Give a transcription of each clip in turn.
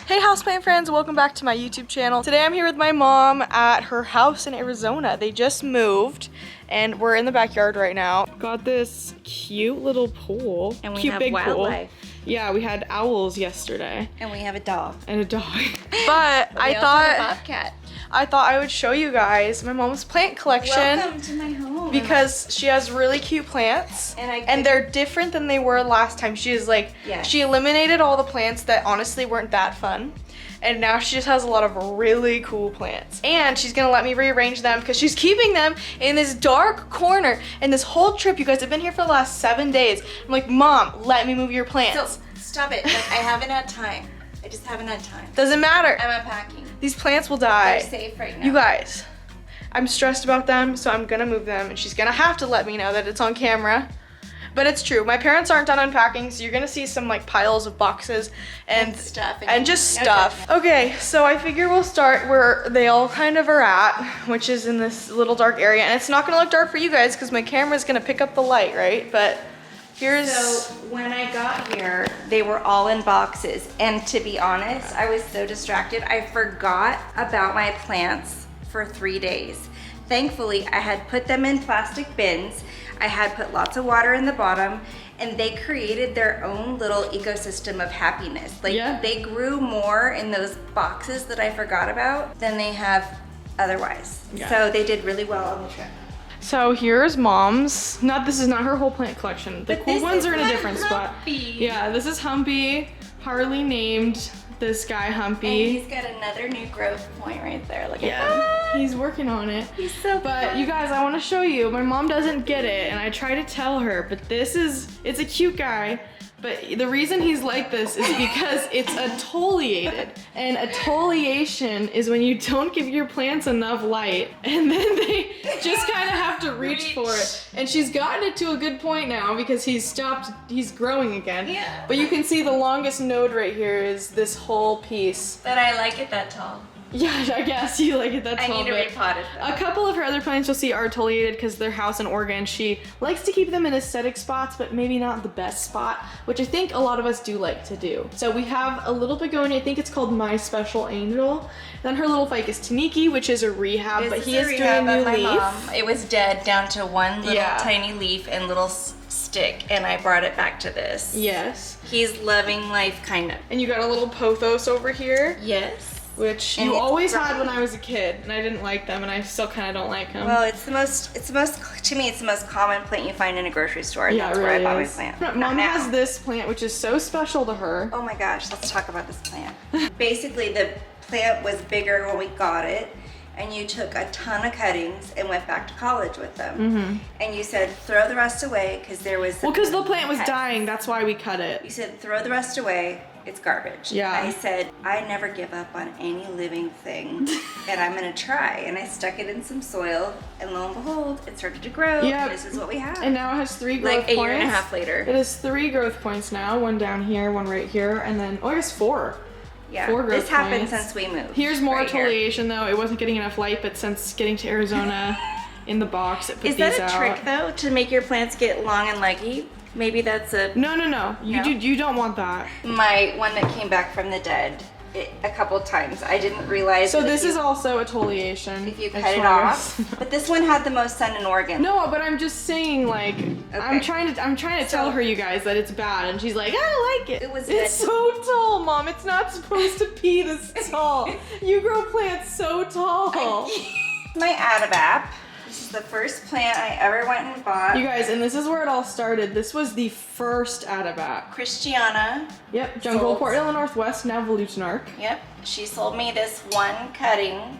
Hey Houseplant friends, welcome back to my YouTube channel. Today I'm here with my mom at her house in Arizona. They just moved and we're in the backyard right now. Got this cute little pool. And we cute have big wildlife. Pool. Yeah, we had owls yesterday. And we have a dog. And a dog. But I thought I would show you guys my mom's plant collection. Welcome to my home. Because she has really cute plants. And they're different than they were last time. She eliminated all the plants that honestly weren't that fun. And now she just has a lot of really cool plants. And she's gonna let me rearrange them because she's keeping them in this dark corner. And this whole trip, you guys have been here for the last 7 days. I'm like, Mom, let me move your plants. So, stop it. Like, I haven't had time. I just haven't had time. Doesn't matter. I'm unpacking. These plants will die. They're safe right now. You guys, I'm stressed about them, so I'm gonna move them. And she's gonna have to let me know that it's on camera. But it's true. My parents aren't done unpacking, so you're gonna see some like piles of boxes and stuff and just stuff. Okay, so I figure we'll start where they all kind of are at, which is in this little dark area. And it's not gonna look dark for you guys because my camera's gonna pick up the light, right? But here's... So when I got here, they were all in boxes. And to be honest, I was so distracted. I forgot about my plants for 3 days. Thankfully, I had put them in plastic bins. I had put lots of water in the bottom, and they created their own little ecosystem of happiness. Like, they grew more in those boxes that I forgot about than they have otherwise. Yeah. So they did really well on the trip. So here's Mom's. This is not her whole plant collection. The cool ones are in a different spot. Yeah, this is Humpy. Harley named this guy Humpy. And he's got another new growth point right there. Look at that. He's working on it. He's so But you guys, I want to show you. My mom doesn't get it, and I try to tell her, but it's a cute guy. But the reason he's like this is because it's atoliated. And atoliation is when you don't give your plants enough light and then they just kind of have to reach for it. And she's gotten it to a good point now because he's growing again. Yeah. But you can see the longest node right here is this whole piece. But I like it that tall. Yeah, I guess you like it that tall. I need to repot it though. A couple of her other plants you'll see are atoliated because their house in Oregon. She likes to keep them in aesthetic spots, but maybe not the best spot, which I think a lot of us do like to do. So we have a little begonia, I think it's called My Special Angel. Then her little ficus Taniki, which is a rehab, but he is doing a new leaf. It was dead down to one little tiny leaf and little stick, and I brought it back to this. Yes. He's loving life, kind of. And you got a little pothos over here. Yes. Which you always had when I was a kid, and I didn't like them, and I still kind of don't like them. Well, to me, it's the most common plant you find in a grocery store. Yeah, that's it where really I bought is. my plant. Mom has this plant, which is so special to her. Oh my gosh, let's talk about this plant. Basically, the plant was bigger when we got it, and you took a ton of cuttings and went back to college with them. Mm-hmm. And you said, throw the rest away, because there was... Well, because the plant was dying, that's why we cut it. You said, throw the rest away. It's garbage. Yeah. I said, I never give up on any living thing, and I'm gonna try. And I stuck it in some soil, and lo and behold, it started to grow. Yeah. This is what we have. And now it has 3 growth points. Like a year and a half later. It has 3 growth points now. One down here, one right here, and then, I guess 4. Yeah, 4 growth this happened points. since we moved. Here's more foliation though. It wasn't getting enough light, but since getting to Arizona in the box, it put these out. Is that a trick though, to make your plants get long and leggy? Maybe that's a... No. You don't want that. My one that came back from the dead, a couple times, I didn't realize. So this is also atoliation. If you cut it off. But this one had the most sun in Oregon. No, but I'm just saying, like, okay. I'm trying to tell her, you guys, that it's bad, and she's like, I don't like it. It's so tall, Mom. It's not supposed to be this tall. You grow plants so tall. My AAPI. This is the first plant I ever went and bought. You guys, and this is where it all started. This was the first AAPI. Christiana. Yep, Jungle, Port Hill Northwest, now Volutinarch. Yep, she sold me this one cutting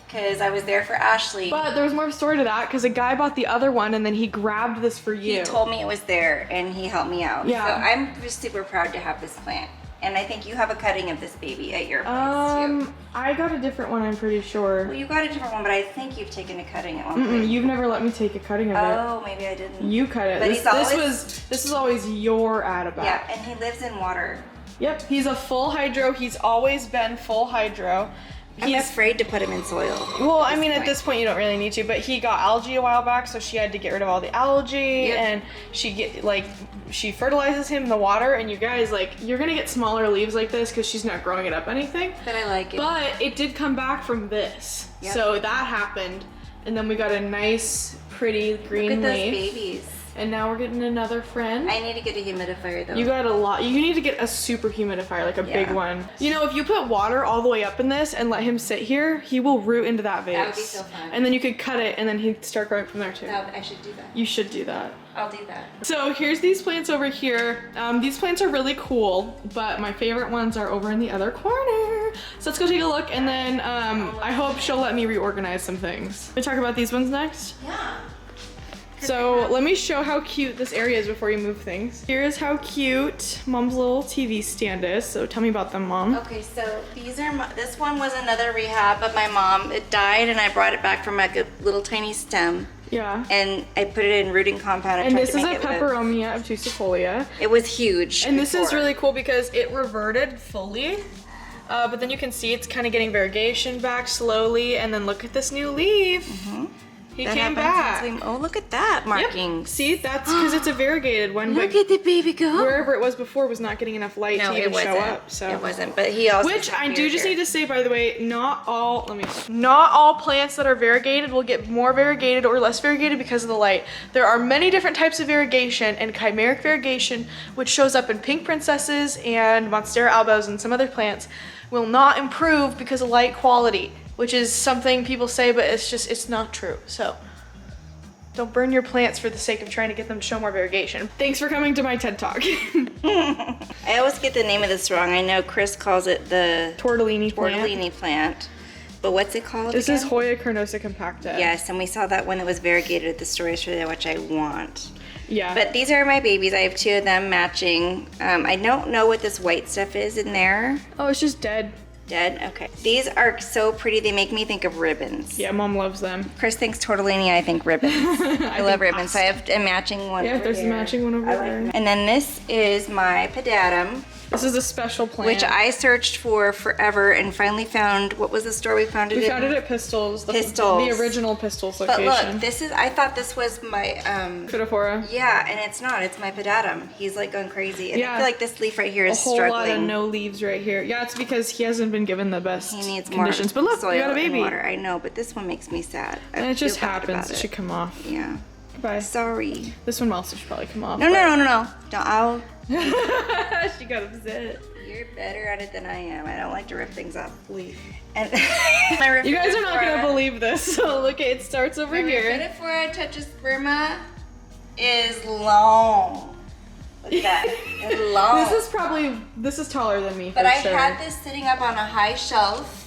because I was there for Ashley. But there was more story to that because a guy bought the other one and then he grabbed this for you. He told me it was there and he helped me out. Yeah. So I'm just super proud to have this plant. And I think you have a cutting of this baby at your place too. I got a different one, I'm pretty sure. Well, you got a different one, but I think you've taken a cutting at one point. You've never let me take a cutting of it. Oh, maybe I didn't. You cut it. But this is always your AAPI. Yeah, and he lives in water. Yep, he's a full hydro. He's always been full hydro. I'm afraid to put him in soil. Well, I mean, at this point you don't really need to, but he got algae a while back, so she had to get rid of all the algae, and she fertilizes him in the water, and you guys, like, you're gonna get smaller leaves like this because she's not growing it up anything. But I like it. But it did come back from this. So that happened, and then we got a nice, pretty green Look at leaf. those babies. And now we're getting another friend. I need to get a humidifier though. You got a lot. You need to get a super humidifier, like a big one. You know, if you put water all the way up in this and let him sit here, he will root into that vase. That would be so fun. And then you could cut it and then he'd start growing from there too. I should do that. You should do that. I'll do that. So here's these plants over here. These plants are really cool, but my favorite ones are over in the other corner. So let's go take a look, and then I hope she'll let me reorganize some things. We talk about these ones next? Yeah. So let me show how cute this area is before you move things. Here's how cute Mom's little TV stand is. So tell me about them, Mom. Okay, so these are, this one was another rehab, but my mom, it died and I brought it back from like a little tiny stem. Yeah. And I put it in rooting compound. And this is a peperomia obtusifolia. It was huge. And this is really cool because it reverted fully. But then you can see it's kind of getting variegation back slowly. And then look at this new leaf. He came back. Oh, look at that markings. Yep. See, that's because it's a variegated one. Look at the baby go. Wherever it was before was not getting enough light to even show up. So it wasn't. But he also. Which I do just need to say, by the way, not all plants that are variegated will get more variegated or less variegated because of the light. There are many different types of variegation, and chimeric variegation, which shows up in pink princesses and monstera albos and some other plants, will not improve because of light quality, which is something people say, but it's not true. So don't burn your plants for the sake of trying to get them to show more variegation. Thanks for coming to my TED Talk. I always get the name of this wrong. I know Chris calls it the tortellini plant. But what's it called This again? is Hoya carnosa compacta. Yes, and we saw that one that was variegated at the store yesterday, which I want. Yeah. But these are my babies. I have two of them matching. I don't know what this white stuff is in there. Oh, it's just dead. Dead? Okay. These are so pretty. They make me think of ribbons. Yeah, Mom loves them. Chris thinks tortellini. I think ribbons. I love ribbons. So I have a matching one. Yeah, there's a matching one over there. And then this is my pedatum. This is a special plant. Which I searched for forever and finally found. What was the store we found it in? We found it at Pistols. Pistols. The original Pistols location. But look, this is, I thought this was my, Phytophora. Yeah, and it's not. It's my pedatum. He's like going crazy. And yeah. I feel like this leaf right here is a whole struggling. lot of no leaves right here. Yeah, it's because he hasn't been given the best conditions. But look, soil we got a baby. and water. I know, but this one makes me sad. And it just happens. It should come off. Yeah. Goodbye. Sorry. This one also should probably come off. No. Don't. I'll. She got upset. You're better at it than I am. I don't like to rip things off. Leaf. And you guys are not gonna believe this. So look, it starts over here. Rhiphidophora tetrasperma is long. Look at that. It's long. This is taller than me. But I had this sitting up on a high shelf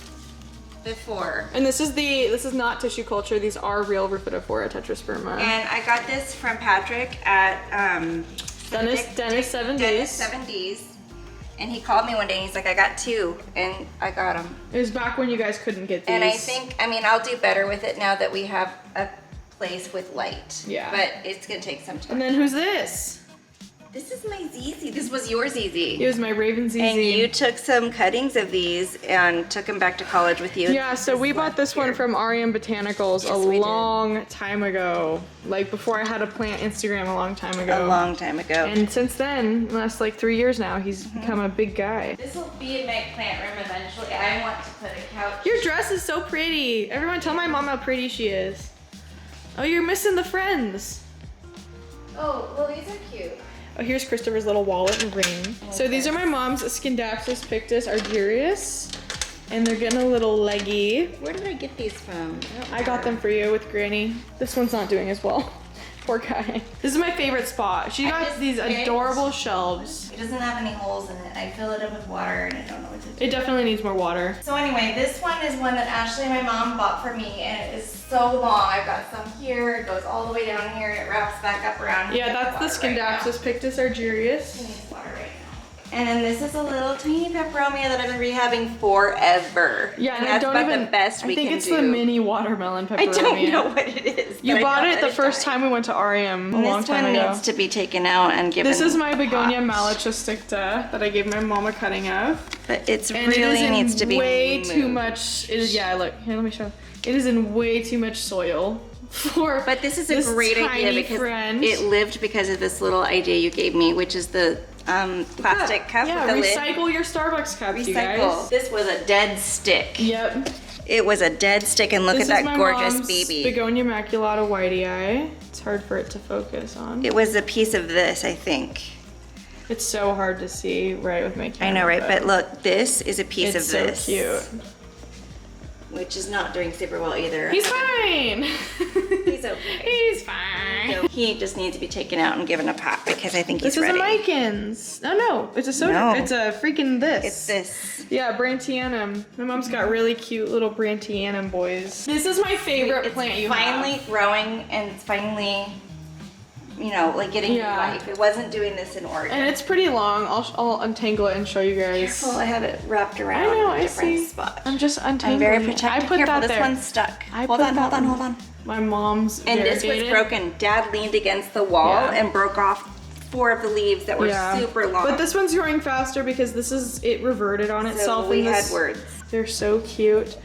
before. And this is not tissue culture. These are real Rhiphidophora tetrasperma. And I got this from Patrick at Dennis 70s. And he called me one day and he's like, I got two, and I got them. It was back when you guys couldn't get these. And I mean, I'll do better with it now that we have a place with light. Yeah. But it's gonna take some time. And then who's this? This is my ZZ. This was your ZZ. It was my Raven ZZ. And you took some cuttings of these and took them back to college with you. Yeah, so we bought this one from REM Botanicals a long time ago. Like before I had a plant Instagram a long time ago. A long time ago. And since then, last like 3 years now, he's become a big guy. This will be in my plant room eventually. I want to put a couch. Your dress is so pretty. Everyone tell my mom how pretty she is. Oh, you're missing the friends. Oh, well, these are cute. Oh, here's Christopher's little wallet and ring. So these are my mom's Scindapsus pictus argyrius. And they're getting a little leggy. Where did I get these from? I got them for you with Granny. This one's not doing as well. Poor guy. This is my favorite spot. She got these adorable shelves. It doesn't have any holes in it. I fill it up with water and I don't know what to do. It definitely needs more water. So anyway, this one is one that Ashley and my mom bought for me, and it is so long. I've got some here, it goes all the way down here, and it wraps back up around. Yeah, that's the Scindapsus pictus argyrius. It needs water right now. And then this is a little tiny peperomia that I've been rehabbing forever. Yeah, and that's I don't about even. the best we I think can it's do. the mini watermelon peperomia. I don't know what it is. You but bought I know it that the first time we went to REM a long time This ago. one needs to be taken out and given. This is my begonia pot. malachosticta that I gave my mom a cutting of. But it's And really it is in needs to be way moved. too much. It is, yeah, look, here, let me show. It is in way too much soil for But this is a great idea because it lived because of this little idea you gave me, which is the plastic cup Yeah, with the recycle your Starbucks cups, lid. you Recycle. guys. This was a dead stick. Yep. It was a dead stick, and look This at is that my gorgeous mom's baby. Begonia maculata whitey eye. It's hard for it to focus on. It was a piece of this, I think. It's so hard to see right with my camera. I know, right? But look, this is a piece it's of this. so cute. Which is not doing super well either. He's fine. He's okay. He's fine. So he just needs to be taken out and given a pot because I think he's This is ready. a Mykins. No, it's a soda. No. It's a freaking this. It's this. Yeah, Brantianum. My mom's got really cute little Brantianum boys. This is my favorite It's plant you finally have. growing and it's finally, you know, like getting new Yeah. life. It wasn't doing this in Oregon. And it's pretty long. I'll untangle it and show you guys. Well, I have it wrapped around I know, a I different see. spot. I'm just untangling I'm very it. protective. I put Careful, that this there. one's stuck. I Hold put on, that hold on, one. hold on. My mom's And this was variegated. broken. Dad leaned against the wall Yeah. and broke off 4 of the leaves that were super long. But this one's growing faster because it reverted on itself. so we and had this, words. They're so cute.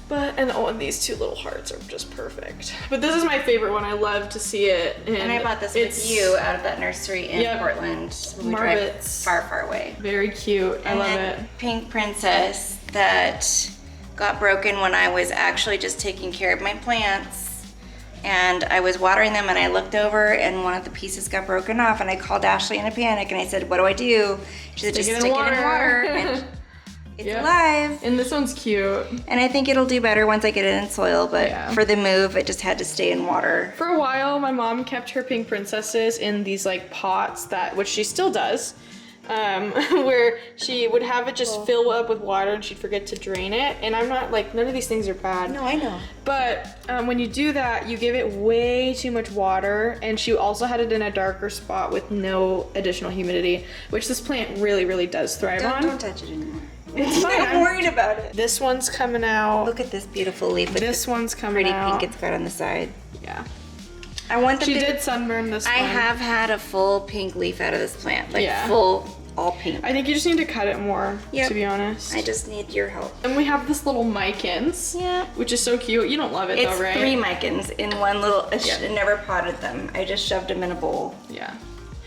And these two little hearts are just perfect. But this is my favorite one. I love to see it. And I bought this with you out of that nursery in Yep. Portland. When we drive Marbits. far, far away. Very cute. I And love then it. Pink Princess that got broken when I was actually just taking care of my plants. And I was watering them and I looked over and one of the pieces got broken off and I called Ashley in a panic and I said, what do I do? She said, just stick it in water. And it's Yep. alive. And this one's cute. And I think it'll do better once I get it in soil, but Yeah. for the move, it just had to stay in water. For a while, my mom kept her pink princesses in these like pots which she still does, where she would have it just fill up with water and she'd forget to drain it. And I'm not like, none of these things are bad. No, I know. But when you do that, you give it way too much water, and she also had it in a darker spot with no additional humidity, which this plant really, really does thrive on. Don't touch it anymore. It's fine. I'm worried about it. This one's coming out. Look at this beautiful leaf with This the one's coming pretty out. pink it's got on the side. Yeah. I want them She to. did sunburn this I one. have had a full pink leaf out of this plant, like Yeah. full, all pink. I think you just need to cut it more, Yep. to be honest. I just need your help. And we have this little Mykins, Yeah. which is so cute. You don't love it It's though, right? 3 Mykins in one little. I Yeah. never potted them. I just shoved them in a bowl. Yeah.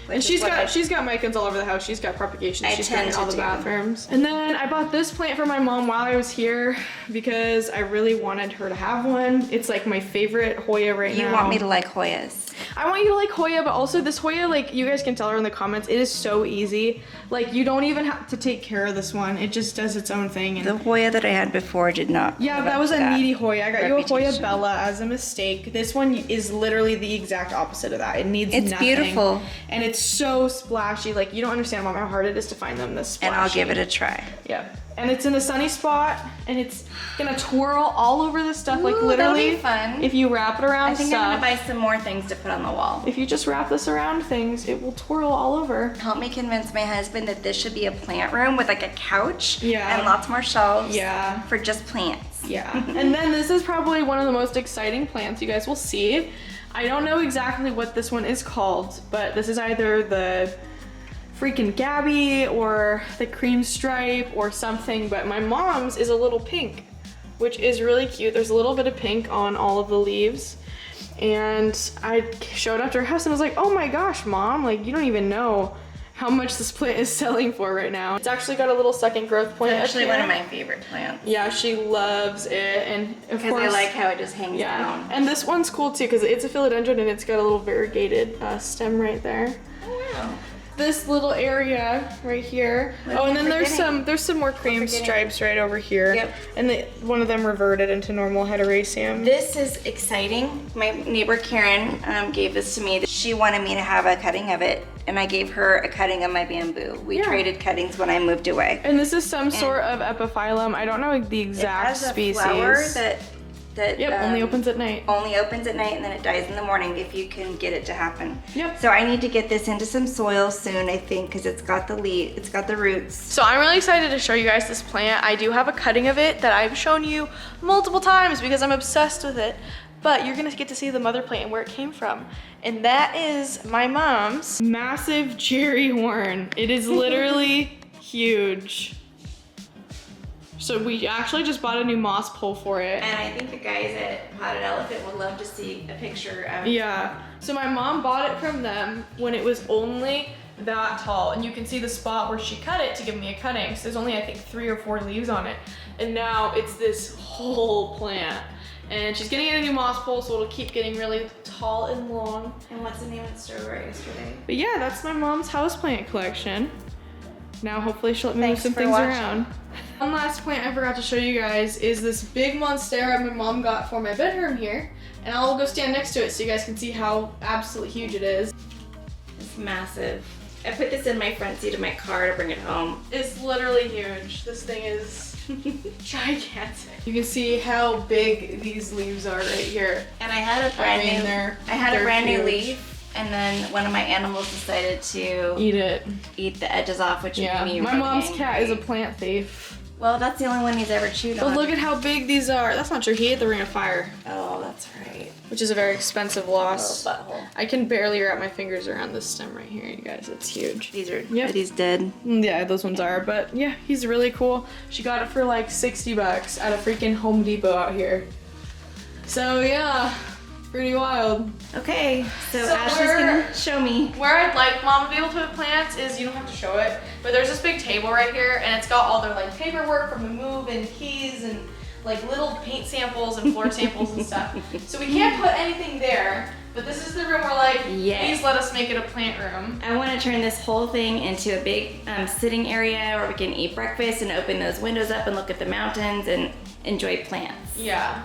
which And is she's what got I- she's got Mykins all over the house. She's got propagation. I She's got tend in all to the do. bathrooms. And then I bought this plant for my mom while I was here because I really wanted her to have one. It's like my favorite Hoya right now. You want me to like Hoyas? I want you to like Hoya, but also this Hoya, like you guys can tell her in the comments, it is so easy. Like you don't even have to take care of this one. It just does its own thing. And The Hoya that I had before did not. yeah, live that up was to a needy Hoya. I got you a Hoya reputation. Bella as a mistake. This one is literally the exact opposite of that. It needs It's nothing. beautiful. And it's so splashy. Like you don't understand, Mom, how hard it is to find them this splashy. And I'll give it a try. Yeah. And it's in a sunny spot, and it's gonna twirl all over the stuff. Like Ooh, literally, that'll be fun. if you wrap it around I think stuff, I'm gonna buy some more things to put on the wall. if you just wrap this around things, it will twirl all over. Help me convince my husband that this should be a plant room with like a couch Yeah. and lots more shelves Yeah. for just plants. Yeah. And then this is probably one of the most exciting plants you guys will see. I don't know exactly what this one is called, but this is either the freaking Gabby or the cream stripe or something, but my mom's is a little pink, which is really cute. There's a little bit of pink on all of the leaves. And I showed up to her house and was like, oh my gosh, Mom, like you don't even know how much this plant is selling for right now. It's actually got a little second growth plant. It's actually up one here. of my favorite plants. Yeah, she loves it, and of Because course, I like how it just hangs yeah. down. And this one's cool too because it's a philodendron and it's got a little variegated stem right there. Oh, wow. This little area right here. What Oh, am and I then forgetting? there's some more cream forgetting? stripes right over here. Yep. And one of them reverted into normal heteroecium. This is exciting. My neighbor Karen gave this to me. She wanted me to have a cutting of it, and I gave her a cutting of my bamboo. We Yeah. traded cuttings when I moved away. And this is some sort of epiphyllum. I don't know the It exact has a species. flower that that only opens at night. Only opens at night and then it dies in the morning if you can get it to happen. Yep. So I need to get this into some soil soon, I think, because it's got the roots. So I'm really excited to show you guys this plant. I do have a cutting of it that I've shown you multiple times because I'm obsessed with it. But you're gonna get to see the mother plant and where it came from. And that is my mom's massive cherry horn. It is literally huge. So we actually just bought a new moss pole for it. And I think the guys at Potted Elephant would love to see a picture of it. Yeah. So my mom bought it from them when it was only that tall. And you can see the spot where she cut it to give me a cutting. So there's only, I think, 3 or 4 leaves on it. And now it's this whole plant. And she's getting a new moss pole, so it'll keep getting really tall and long. And what's the name of the store right yesterday? But yeah, that's my mom's houseplant collection. Now hopefully she'll let me move some for things watching. around. One last plant I forgot to show you guys is this big monstera my mom got for my bedroom here. And I'll go stand next to it so you guys can see how absolutely huge it is. It's massive. I put this in my front seat of my car to bring it home. It's literally huge. This thing is gigantic. You can see how big these leaves are right here. And I had a brand new leaf, and then one of my animals decided to eat the edges off, which made me my really mom's angry. cat is a plant thief. Well, that's the only one he's ever chewed But on. look at how big these are. That's not true. He ate the Ring of Fire, Oh, that's right. which is a very expensive loss. Little butthole. I can barely wrap my fingers around this stem right here, you guys. It's huge. These are, Yep. are these dead? Yeah, those ones are, but yeah, he's really cool. She got it for like 60 bucks at a freaking Home Depot out here. So yeah, pretty wild. Okay, so So Ashley's gonna show me. Where I'd like mom to be able to put plants is, you don't have to show it, but there's this big table right here and it's got all their like paperwork from the move and keys and like little paint samples and floor samples and stuff. So we can't put anything there, but this is the room where like, Yes. please let us make it a plant room. I want to turn this whole thing into a big sitting area where we can eat breakfast and open those windows up and look at the mountains and enjoy plants. Yeah.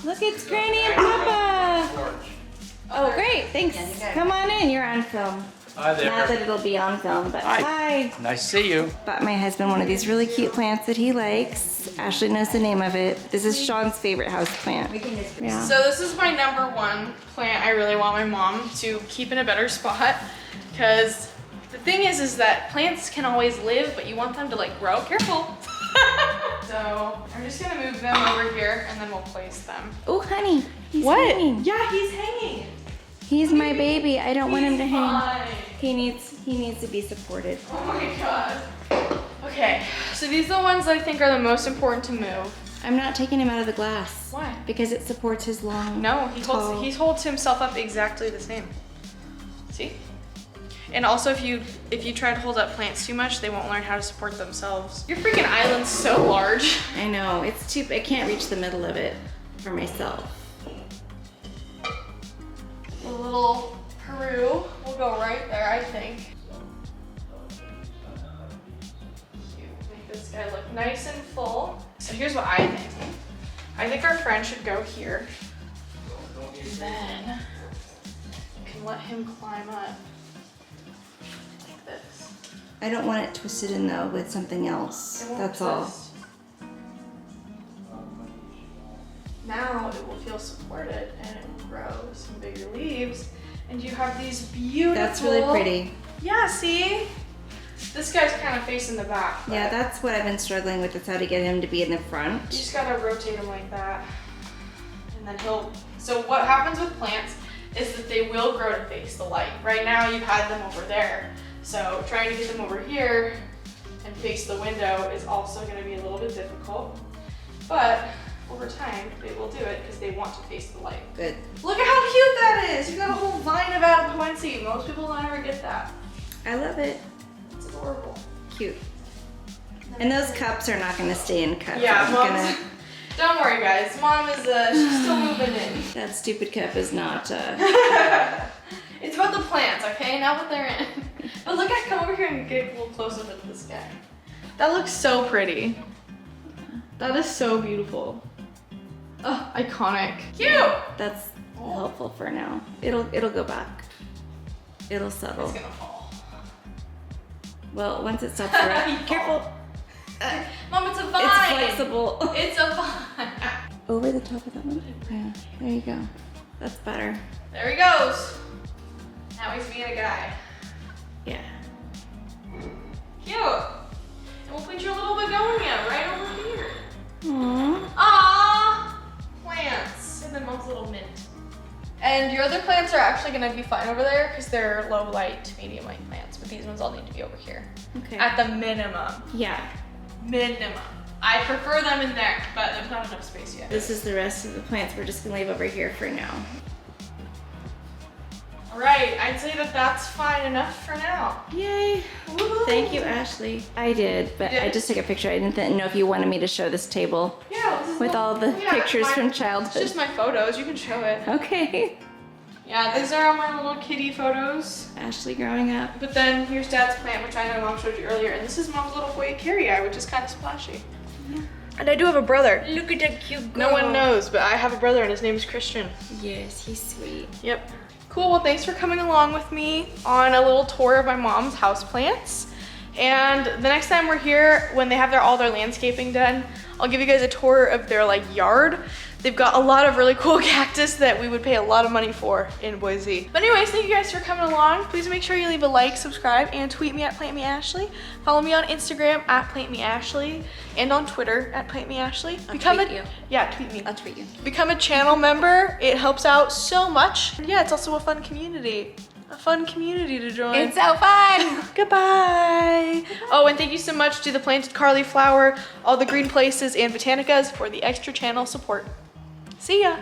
Look, it's Granny and Papa. Oh, great, thanks. Come on in, you're on film. Hi there. Not that it'll be on film, but hi. Nice to see you. Bought my husband one of these really cute plants that he likes. Ashley knows the name of it. This is Sean's favorite house plant. Yeah. So this is my #1 plant I really want my mom to keep in a better spot, because the thing is that plants can always live, but you want them to like grow. Careful. So I'm just gonna move them over here and then we'll place them. Oh, honey, he's hanging. Yeah, he's hanging. He's my baby. I don't want him to hang. Fine. He needs to be supported. Oh my god. Okay, so these are the ones that I think are the most important to move. I'm not taking him out of the glass. Why? Because it supports his long. No, tall- he holds himself up exactly the same. See? And also if you try to hold up plants too much, they won't learn how to support themselves. Your freaking island's so large. I know, it's too, I can't reach the middle of it for myself. A little Peru will go right there, I think. Make this guy look nice and full. So here's what I think. I think our friend should go here. Then you can let him climb up. Like this. I don't want it twisted in though with something else. It won't That's all. twist. Now it will feel supported and it will grow some bigger leaves. And you have these beautiful... That's really pretty. Yeah, see? This guy's kind of facing the back. but Yeah, that's what I've been struggling with, is how to get him to be in the You front. just gotta rotate him like that. And then he'll... So what happens with plants is that they will grow to face the light. Right now you've had them over there. So trying to get them over here and face the window is also gonna be a little bit difficult. But over time, they will do it because they want to face the light. Good. Look at how cute that is! You got a whole vine of Adequency. Most people don't ever get that. I love it. It's adorable. Cute. And those cups are not gonna stay in cups. Yeah, I'm Mom's... Don't worry, guys. Mom is she's still moving in. That stupid cup is not, It's about the plants, okay? Not what they're in. But look, I come over here and get a little close up at this guy. That looks so pretty. That is so beautiful. Oh, iconic. Cute! that's helpful for now. It'll go back. It'll settle. It's gonna fall. Well, once it stops erupting, careful. Mom, it's a vine. It's flexible. It's a vine. Over the top of that one? Yeah, there you go. That's better. There he goes. Now he's being a guy. Yeah. Cute. And we'll put your little begonia right over here. Aww. Aww. Plants. And then Mom's little mint. And your other plants are actually gonna be fine over there because they're low light, medium light plants. But these ones all need to be over here. Okay. At the minimum. Yeah. Minimum. I prefer them in there, but there's not enough space yet. This is the rest of the plants we're just gonna leave over here for now. All right, I'd say that that's fine enough for now. Yay. Woo-hoo. Thank you, Ashley. I did, but You did? I just took a picture. I didn't know if you wanted me to show this table Yeah, this is with all the pictures from It's childhood. just my photos, you can show it. Okay. Yeah, these are all my little kitty photos. Ashley growing up. But then here's Dad's plant, which I know Mom showed you earlier, and this is Mom's little Hoya carry, which is kind of splashy. Yeah. And I do have a brother. Look at that cute girl. No one knows, but I have a brother and his name is Christian. Yes, he's sweet. Yep. Cool, well thanks for coming along with me on a little tour of my mom's houseplants. And the next time we're here, when they have all their landscaping done, I'll give you guys a tour of their yard. They've got a lot of really cool cactus that we would pay a lot of money for in Boise. But anyways, thank you guys for coming along. Please make sure you leave a like, subscribe, and tweet me at PlantMeAshley. Follow me on Instagram at PlantMeAshley and on Twitter at PlantMeAshley. Tweet you. Yeah, tweet me. I'll tweet you. Become a channel member. It helps out so much. And yeah, it's also a fun community. A fun community to join. It's so fun. Goodbye. Oh, and thank you so much to the Planted Cauliflower, all the Green Places, and Botanicas for the extra channel support. See ya.